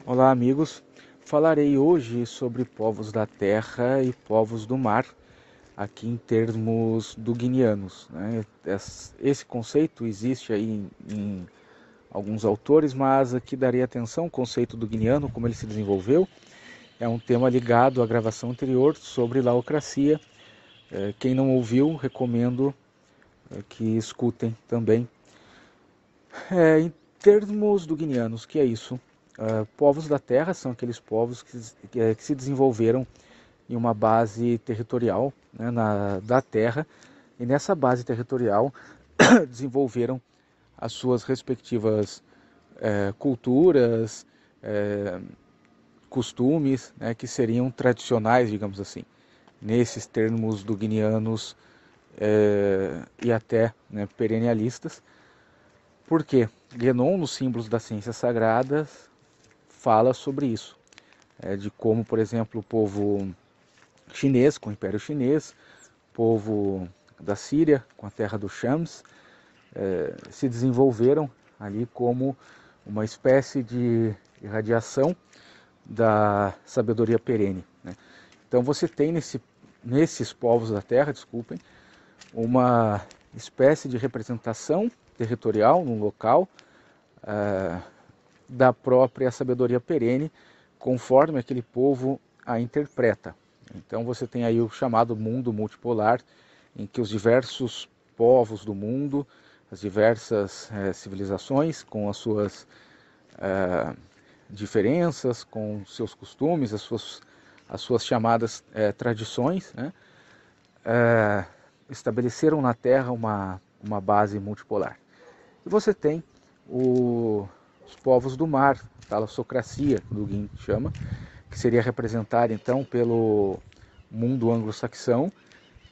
Olá, amigos. Falarei hoje sobre povos da terra e povos do mar, aqui em termos duguinianos, né? Esse conceito existe aí em alguns autores, mas aqui darei atenção ao conceito duguiniano, como ele se desenvolveu. É um tema ligado à gravação anterior sobre laocracia. Quem não ouviu, recomendo que escutem também. Em termos duguinianos, que é isso? Povos da terra são aqueles povos que se desenvolveram em uma base territorial, né, da terra, e nessa base territorial desenvolveram as suas respectivas culturas, é, costumes, né, que seriam tradicionais, digamos assim, nesses termos duguinianos e até, né, perennialistas. Por quê? Guénon, nos símbolos das ciências sagradas, fala sobre isso, de como, por exemplo, o povo chinês, com o Império Chinês, povo da Síria, com a terra dos Shams, se desenvolveram ali como uma espécie de irradiação da sabedoria perene, né? Então você tem nesses povos da terra, desculpem, uma espécie de representação territorial num local da própria sabedoria perene, conforme aquele povo a interpreta. Então você tem aí o chamado mundo multipolar, em que os diversos povos do mundo, as diversas civilizações, com as suas diferenças, com seus costumes, as suas chamadas tradições, né, estabeleceram na Terra uma base multipolar. E você tem os povos do mar, a talassocracia, que o Dugin chama, que seria representada então pelo mundo anglo-saxão,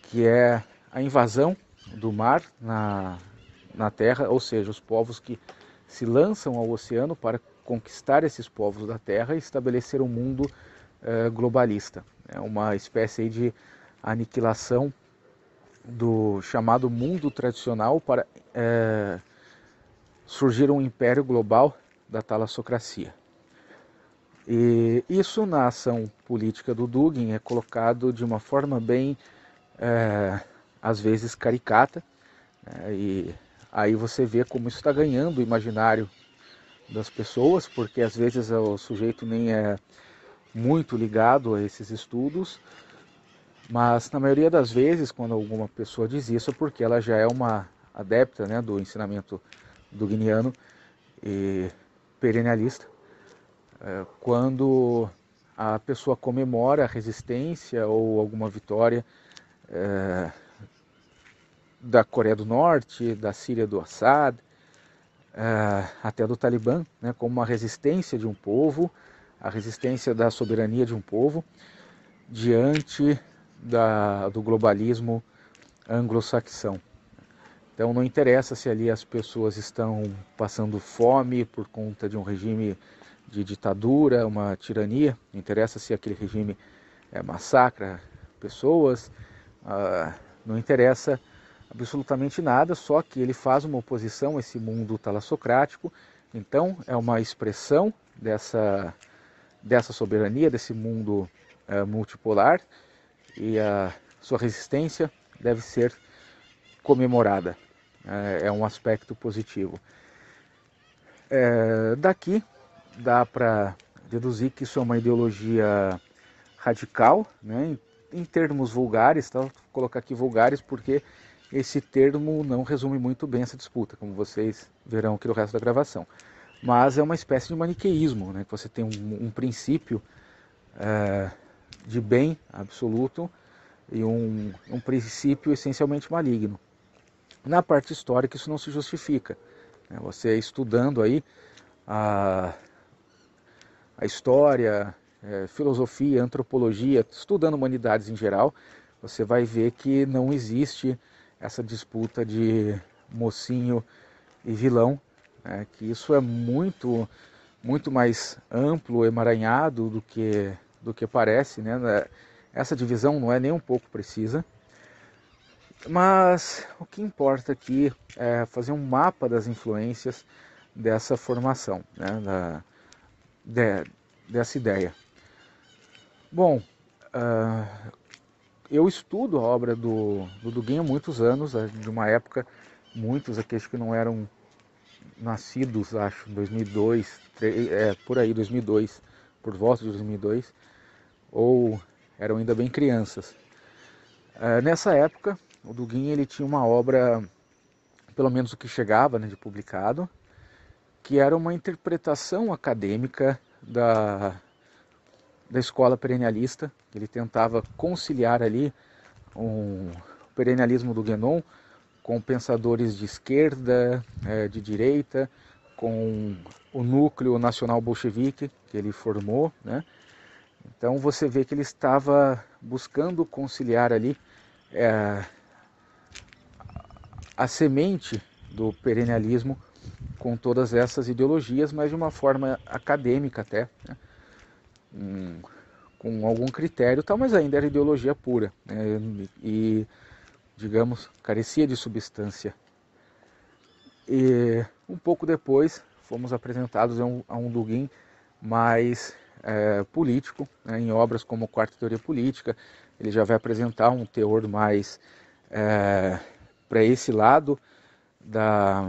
que é a invasão do mar na Terra, ou seja, os povos que se lançam ao oceano para conquistar esses povos da Terra e estabelecer um mundo globalista. É uma espécie aí de aniquilação do chamado mundo tradicional para surgir um império global da talassocracia. E isso na ação política do Dugin é colocado de uma forma bem, às vezes, caricata, né? E aí você vê como isso está ganhando o imaginário das pessoas, porque às vezes o sujeito nem é muito ligado a esses estudos, mas na maioria das vezes, quando alguma pessoa diz isso, é porque ela já é uma adepta, né, do ensinamento duginiano e perennialista. Quando a pessoa comemora a resistência ou alguma vitória da Coreia do Norte, da Síria do Assad, até do Talibã, né, como uma resistência de um povo, a resistência da soberania de um povo diante do globalismo anglo-saxão. Então não interessa se ali as pessoas estão passando fome por conta de um regime de ditadura, uma tirania, não interessa se aquele regime massacra pessoas, não interessa absolutamente nada, só que ele faz uma oposição a esse mundo talassocrático, então é uma expressão dessa soberania, desse mundo multipolar, e a sua resistência deve ser comemorada. É um aspecto positivo. Daqui dá para deduzir que isso é uma ideologia radical, né? Em termos vulgares, tá? Vou colocar aqui vulgares porque esse termo não resume muito bem essa disputa, como vocês verão aqui no resto da gravação. Mas é uma espécie de maniqueísmo, né? Que você tem um princípio de bem absoluto e um princípio essencialmente maligno. Na parte histórica isso não se justifica. Você estudando aí a, a história, filosofia, antropologia, estudando humanidades em geral, você vai ver que não existe essa disputa de mocinho e vilão, né? Que isso é muito mais amplo, emaranhado do que parece, né? Essa divisão não é nem um pouco precisa. Mas o que importa aqui é fazer um mapa das influências dessa formação, né, dessa ideia. Bom, eu estudo a obra do Dugin há muitos anos, de uma época, muitos aqui acho que não eram nascidos, acho, em 2002, por aí, 2002, por volta de 2002, ou eram ainda bem crianças. Nessa época, o Dugin ele tinha uma obra, pelo menos o que chegava, né, de publicado, que era uma interpretação acadêmica da escola perennialista. Ele tentava conciliar ali o perennialismo do Guénon com pensadores de esquerda, de direita, com o núcleo nacional bolchevique que ele formou, né? Então você vê que ele estava buscando conciliar ali a semente do perennialismo com todas essas ideologias, mas de uma forma acadêmica até, né? Com algum critério, tal, mas ainda era ideologia pura, né? E, digamos, carecia de substância. E um pouco depois fomos apresentados a um Dugin mais político, né? Em obras como Quarta Teoria Política, ele já vai apresentar um teor mais para esse lado da,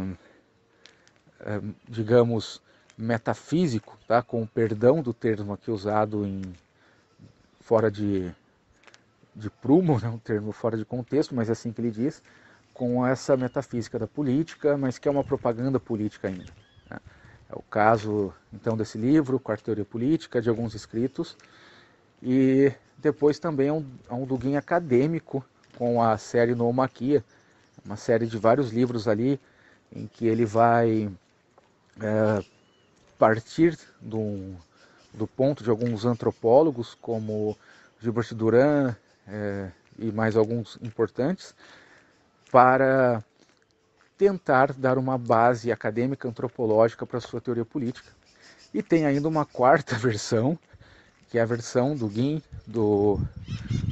digamos, metafísico, tá? Com o perdão do termo aqui usado fora de prumo, né? Um termo fora de contexto, mas é assim que ele diz, com essa metafísica da política, mas que é uma propaganda política ainda, né? É o caso, então, desse livro, Quarta Teoria Política, de alguns escritos, e depois também há um Dugin acadêmico com a série Noumaquia, uma série de vários livros ali, em que ele vai partir do ponto de alguns antropólogos, como Gilbert Durand e mais alguns importantes, para tentar dar uma base acadêmica antropológica para a sua teoria política. E tem ainda uma quarta versão, que é a versão do Dugin, do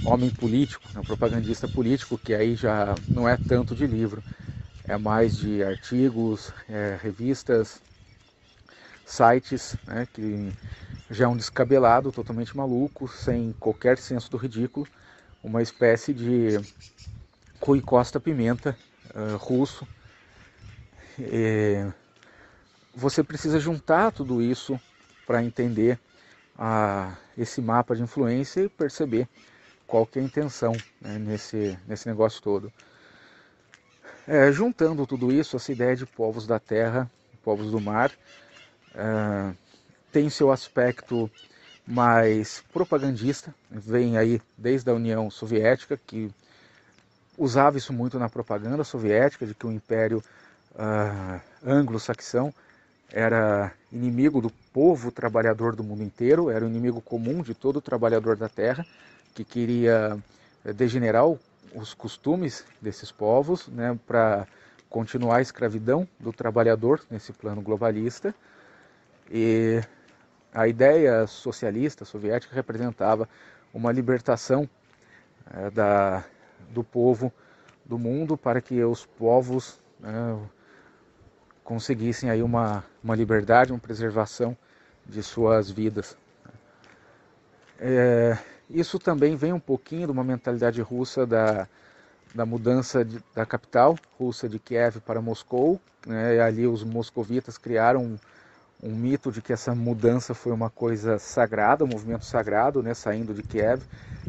homem político, né, propagandista político, que aí já não é tanto de livro, é mais de artigos, revistas, sites, né, que já é um descabelado, totalmente maluco, sem qualquer senso do ridículo, uma espécie de Rui Costa Pimenta russo. Você precisa juntar tudo isso para entender esse mapa de influência e perceber qual que é a intenção, né, nesse negócio todo. Juntando tudo isso, essa ideia de povos da terra, povos do mar, tem seu aspecto mais propagandista, vem aí desde a União Soviética, que usava isso muito na propaganda soviética, de que o Império anglo-saxão era inimigo do povo trabalhador do mundo inteiro, era o inimigo comum de todo trabalhador da terra, que queria degenerar os costumes desses povos, né, para continuar a escravidão do trabalhador nesse plano globalista. E a ideia socialista soviética representava uma libertação do povo do mundo para que os povos conseguissem aí uma liberdade, uma preservação de suas vidas. Isso também vem um pouquinho de uma mentalidade russa da mudança da capital russa de Kiev para Moscou, né? E ali os moscovitas criaram um mito de que essa mudança foi uma coisa sagrada, um movimento sagrado, né? Saindo de Kiev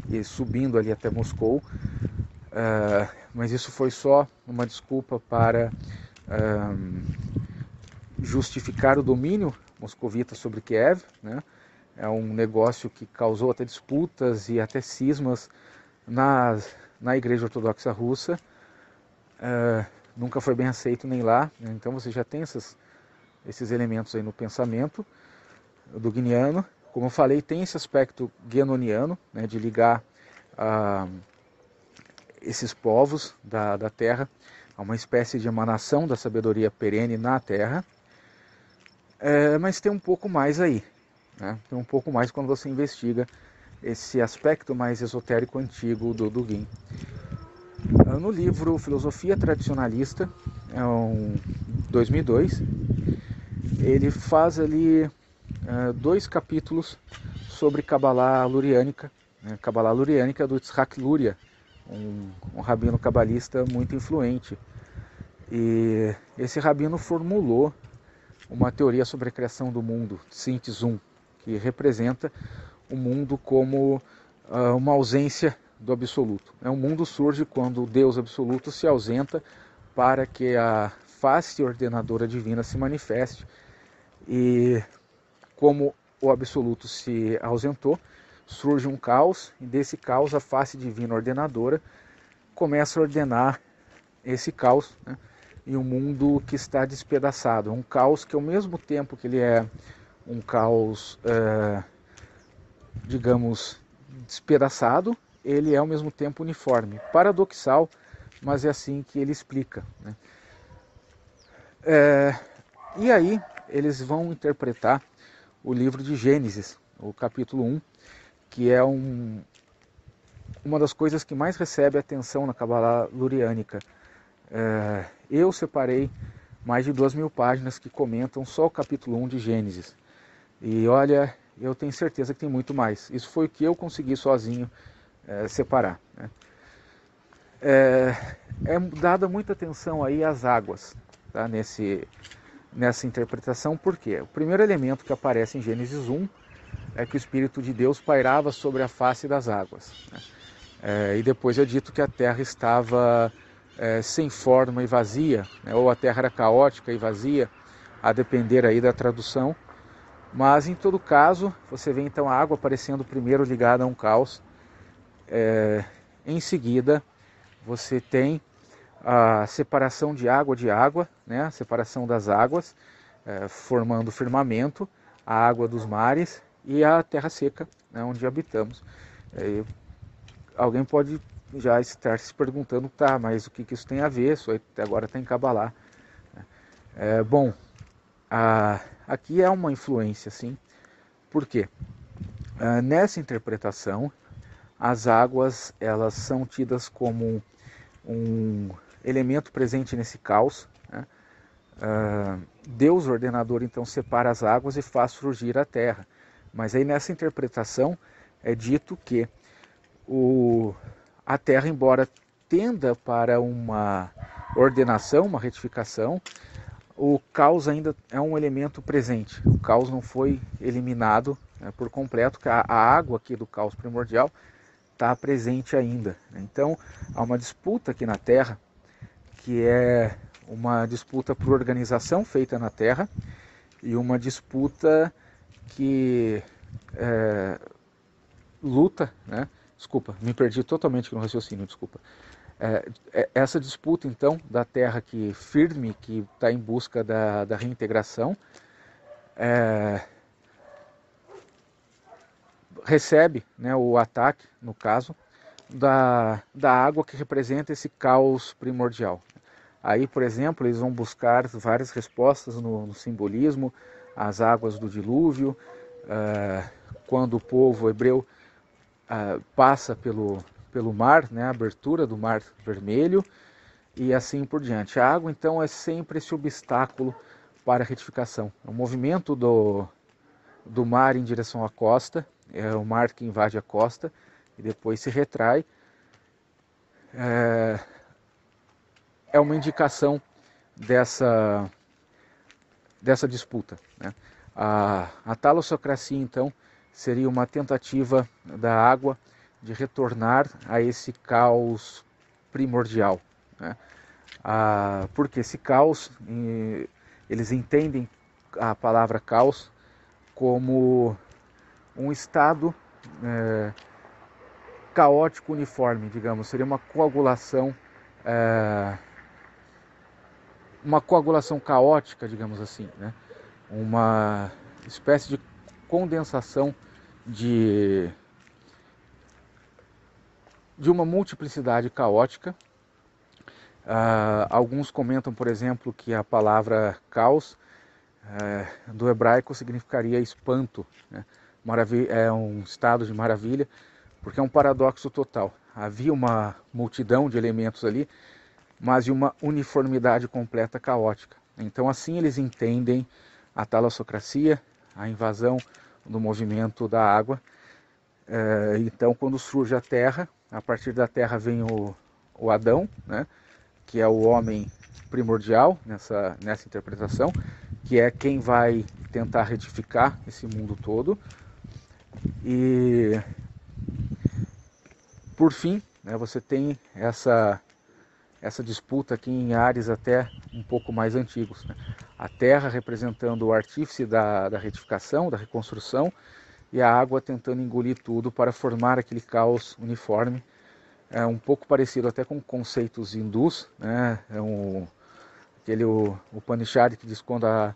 e subindo ali até Moscou. Mas isso foi só uma desculpa para justificar o domínio moscovita sobre Kiev, né? É um negócio que causou até disputas e até cismas na Igreja Ortodoxa Russa. Nunca foi bem aceito nem lá, né? Então você já tem esses elementos aí no pensamento duginiano. Como eu falei, tem esse aspecto guénoniano, né, de ligar esses povos da Terra a uma espécie de emanação da sabedoria perene na Terra. Mas tem um pouco mais aí, né? Tem um pouco mais quando você investiga esse aspecto mais esotérico antigo do Dugin. No livro Filosofia Tradicionalista, 2002, ele faz ali 2 capítulos sobre Cabalá Luriânica, né? Cabalá Luriânica do Yitzhak Luria, um rabino cabalista muito influente. E esse rabino formulou uma teoria sobre a criação do mundo, Sintes 1, que representa o mundo como uma ausência do absoluto. O mundo surge quando o Deus absoluto se ausenta para que a face ordenadora divina se manifeste. E como o absoluto se ausentou, surge um caos, e desse caos a face divina ordenadora começa a ordenar esse caos, né? E um mundo que está despedaçado, um caos que ao mesmo tempo que ele é um caos, digamos, despedaçado, ele é ao mesmo tempo uniforme, paradoxal, mas é assim que ele explica, né? E aí eles vão interpretar o livro de Gênesis, o capítulo 1, que é uma das coisas que mais recebe atenção na Cabalá Luriânica. Eu separei mais de 2.000 páginas que comentam só o capítulo 1 de Gênesis. E olha, eu tenho certeza que tem muito mais. Isso foi o que eu consegui sozinho separar, né? É dada muita atenção aí às águas, tá? Nessa interpretação, por quê? O primeiro elemento que aparece em Gênesis 1 é que o Espírito de Deus pairava sobre a face das águas, né? E depois é dito que a terra estava sem forma e vazia, né? Ou a terra era caótica e vazia, a depender aí da tradução. Mas em todo caso, você vê então a água aparecendo primeiro ligada a um caos. Em seguida, você tem a separação de água, né? A separação das águas, formando o firmamento, a água dos mares e a terra seca, né? Onde habitamos. Alguém pode já estar se perguntando, tá, mas o que isso tem a ver? Isso até agora está em Cabalá. Bom, aqui é uma influência, sim. Por quê? Nessa interpretação, as águas elas são tidas como um elemento presente nesse caos, né? Deus, o ordenador, então separa as águas e faz surgir a terra. Mas aí nessa interpretação é dito que a terra, embora tenda para uma ordenação, uma retificação, o caos ainda é um elemento presente. O caos não foi eliminado, né, por completo, que a água aqui do caos primordial está presente ainda. Então há uma disputa aqui na Terra, que é uma disputa por organização feita na Terra e uma disputa que luta, né? Desculpa, me perdi totalmente no raciocínio, desculpa. Essa disputa, então, da Terra que firme, que está em busca da reintegração, recebe, né, o ataque, no caso, da água que representa esse caos primordial. Aí, por exemplo, eles vão buscar várias respostas no simbolismo, as águas do dilúvio, quando o povo hebreu passa pelo mar, né, a abertura do mar vermelho, e assim por diante. A água, então, é sempre esse obstáculo para a retificação. O movimento do mar em direção à costa, é o mar que invade a costa e depois se retrai, é uma indicação dessa disputa, né? A talassocracia, então, seria uma tentativa da água de retornar a esse caos primordial, né? Porque esse caos, eles entendem a palavra caos como um estado caótico uniforme, digamos, seria uma coagulação caótica, digamos assim, né? Uma espécie de condensação de uma multiplicidade caótica. Alguns comentam, por exemplo, que a palavra caos do hebraico significaria espanto, né? É um estado de maravilha, porque é um paradoxo total. Havia uma multidão de elementos ali, mas de uma uniformidade completa caótica. Então assim eles entendem a talassocracia, a invasão do movimento da água. Então, quando surge a Terra, a partir da Terra vem o Adão, né, que é o homem primordial nessa interpretação, que é quem vai tentar retificar esse mundo todo. E, por fim, né, você tem essa disputa aqui em Ares até um pouco mais antigos, né? A Terra representando o artífice da retificação, da reconstrução, e a água tentando engolir tudo para formar aquele caos uniforme, um pouco parecido até com conceitos hindus, né? O Upanishad que diz que quando a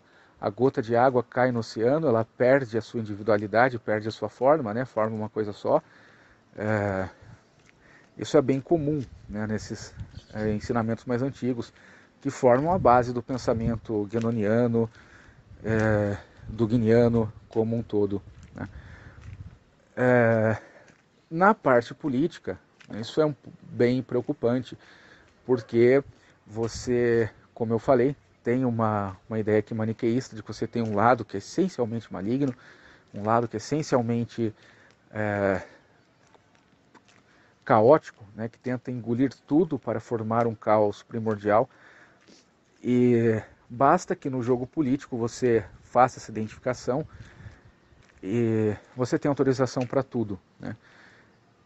gota de água cai no oceano, ela perde a sua individualidade, perde a sua forma, né? Forma uma coisa só. Isso é bem comum, né, nesses ensinamentos mais antigos, que formam a base do pensamento guénoniano, do guiniano como um todo, né? Na parte política, isso é bem preocupante, porque você, como eu falei, tem uma ideia aqui maniqueísta de que você tem um lado que é essencialmente maligno, um lado que é essencialmente caótico, né, que tenta engolir tudo para formar um caos primordial. E basta que no jogo político você faça essa identificação e você tem autorização para tudo, né?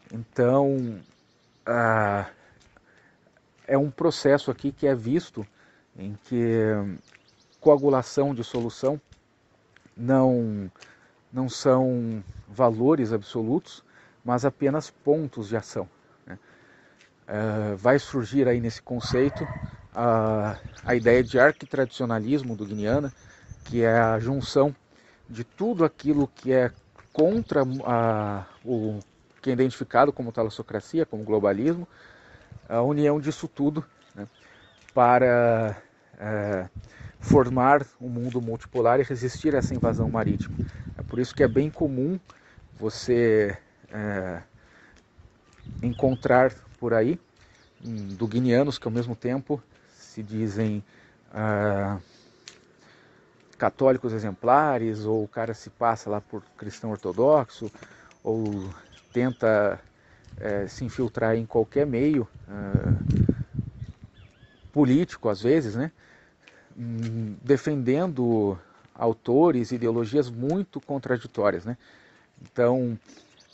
Então, é um processo aqui que é visto em que coagulação de solução não são valores absolutos, mas apenas pontos de ação, né? Vai surgir aí nesse conceito a ideia de arquitradicionalismo do Guiniana, que é a junção de tudo aquilo que é contra o que é identificado como talassocracia, como globalismo, a união disso tudo, né, para formar um mundo multipolar e resistir a essa invasão marítima. É por isso que é bem comum você encontrar por aí duguinianos que ao mesmo tempo se dizem católicos exemplares, ou o cara se passa lá por cristão ortodoxo, ou tenta se infiltrar em qualquer meio político às vezes, né, defendendo autores, ideologias muito contraditórias, né? Então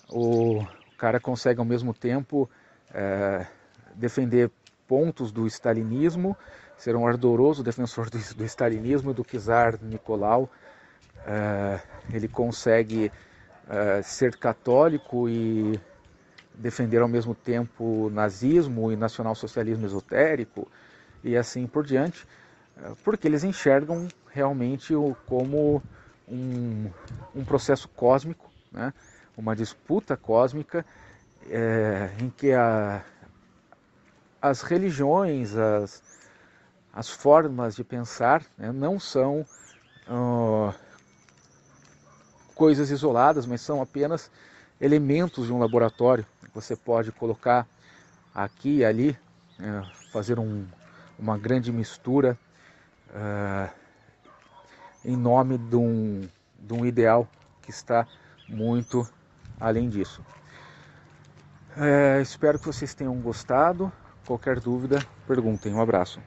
o cara consegue ao mesmo tempo defender pontos do stalinismo, ser um ardoroso defensor do stalinismo e do czar Nicolau. Ele consegue ser católico e defender ao mesmo tempo nazismo e nacionalsocialismo esotérico e assim por diante, porque eles enxergam realmente como um processo cósmico, né? Uma disputa cósmica em que as religiões, as formas de pensar, né, não são coisas isoladas, mas são apenas elementos de um laboratório. Você pode colocar aqui e ali, fazer uma grande mistura em nome de um ideal que está muito além disso. Espero que vocês tenham gostado. Qualquer dúvida, perguntem. Um abraço.